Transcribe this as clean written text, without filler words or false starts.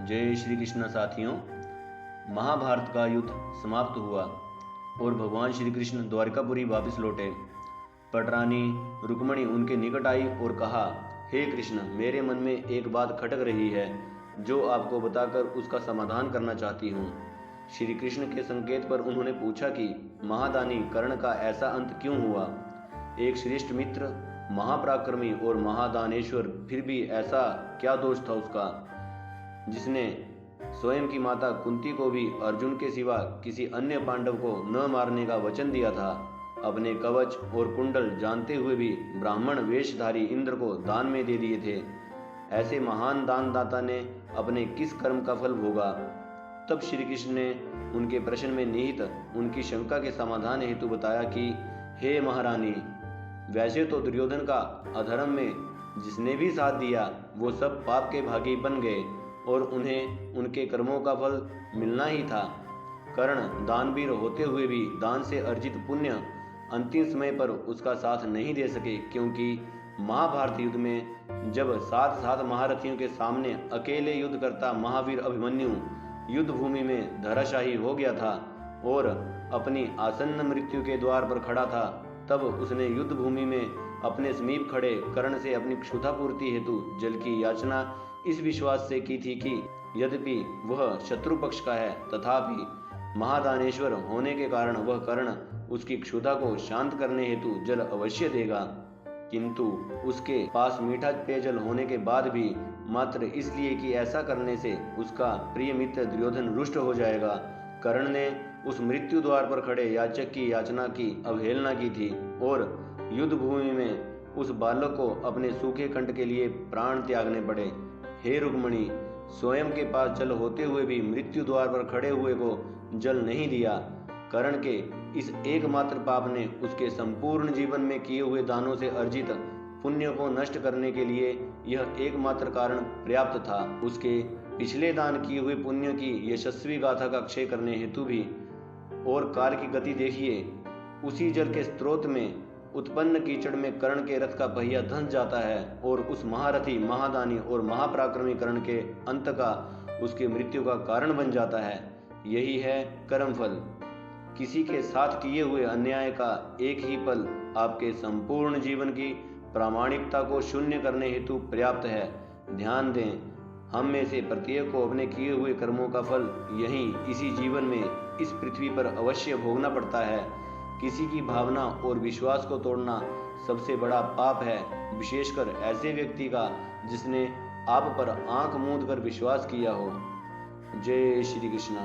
जय श्री कृष्ण साथियों। महाभारत का युद्ध समाप्त हुआ और भगवान श्री कृष्ण द्वारकापुरी वापस लौटे। पटरानी रुक्मणी उनके निकट आई और कहा, हे कृष्ण, मेरे मन में एक बात खटक रही है जो आपको बताकर उसका समाधान करना चाहती हूँ। श्री कृष्ण के संकेत पर उन्होंने पूछा कि महादानी कर्ण का ऐसा अंत क्यों हुआ। एक श्रेष्ठ मित्र, महापराक्रमी और महादानेश्वर, फिर भी ऐसा क्या दोष था उसका जिसने स्वयं की माता कुंती को भी अर्जुन के सिवा किसी अन्य पांडव को न मारने का वचन दिया था। अपने कवच और कुंडल जानते हुए भी ब्राह्मण वेशधारी इंद्र को दान में दे दिए थे। ऐसे महान दानदाता ने अपने किस कर्म का फल भोगा। तब श्री कृष्ण ने उनके प्रश्न में निहित उनकी शंका के समाधान हेतु बताया कि हे महारानी, वैसे तो दुर्योधन का अधर्म में जिसने भी साथ दिया वो सब पाप के भागी बन गए और उन्हें उनके कर्मों का फल मिलना ही था। कर्ण दानवीर होते हुए भी दान से अर्जित पुण्य अंतिम समय पर उसका साथ नहीं दे सके, क्योंकि महाभारत युद्ध में जब सात सात महारथियों के सामने अकेले युद्ध करता महावीर अभिमन्यु युद्ध भूमि में धराशायी हो गया था और अपनी आसन्न मृत्यु के द्वार पर खड़ा था, तब उसने युद्ध भूमि में अपने समीप खड़े कर्ण से अपनी क्षुधा पूर्ति हेतु जल की याचना इस विश्वास से की थी कि यद्यपि वह शत्रु पक्ष का है, तथापि महादानेश्वर होने के कारण वह कर्ण उसकी क्षुधा को शांत करने हेतु जल अवश्य देगा। किंतु उसके पास मीठा पेयजल होने के बाद भी मात्र इसलिए कि ऐसा करने से उसका प्रिय मित्र दुर्योधन रुष्ट हो जाएगा, कर्ण ने उस मृत्यु द्वार पर खड़े याचक की याचना की अवहेलना की थी और युद्ध भूमि में उस बालक को अपने सूखे कंठ के लिए प्राण त्यागने पड़े। हे रुक्मणी, स्वयं के पास जल होते हुए भी मृत्यु द्वार पर खड़े हुए को जल नहीं दिया। कर्ण के इस एकमात्र पाप ने उसके संपूर्ण जीवन में किए हुए दानों से अर्जित पुण्य को नष्ट करने के लिए यह एकमात्र कारण पर्याप्त था। उसके पिछले दान किए हुए पुण्य की यशस्वी गाथा का क्षय करने हेतु भी। और काल की गति देखिए, उसी जल के स्रोत में उत्पन्न कीचड़ में कर्ण के रथ का पहिया धंस जाता है और उस महारथी, महादानी और महापराक्रमी कर्ण के अंत का उसकी मृत्यु का कारण बन जाता है। यही है कर्मफल। किसी के साथ किए हुए अन्याय का एक ही पल आपके संपूर्ण जीवन की प्रामाणिकता को शून्य करने हेतु पर्याप्त है। ध्यान दें, हम में से प्रत्येक को अपने किए हुए कर्मों का फल यहीं इसी जीवन में इस पृथ्वी पर अवश्य भोगना पड़ता है। किसी की भावना और विश्वास को तोड़ना सबसे बड़ा पाप है, विशेषकर ऐसे व्यक्ति का जिसने आप पर आंख मूंद कर विश्वास किया हो। जय श्री कृष्ण।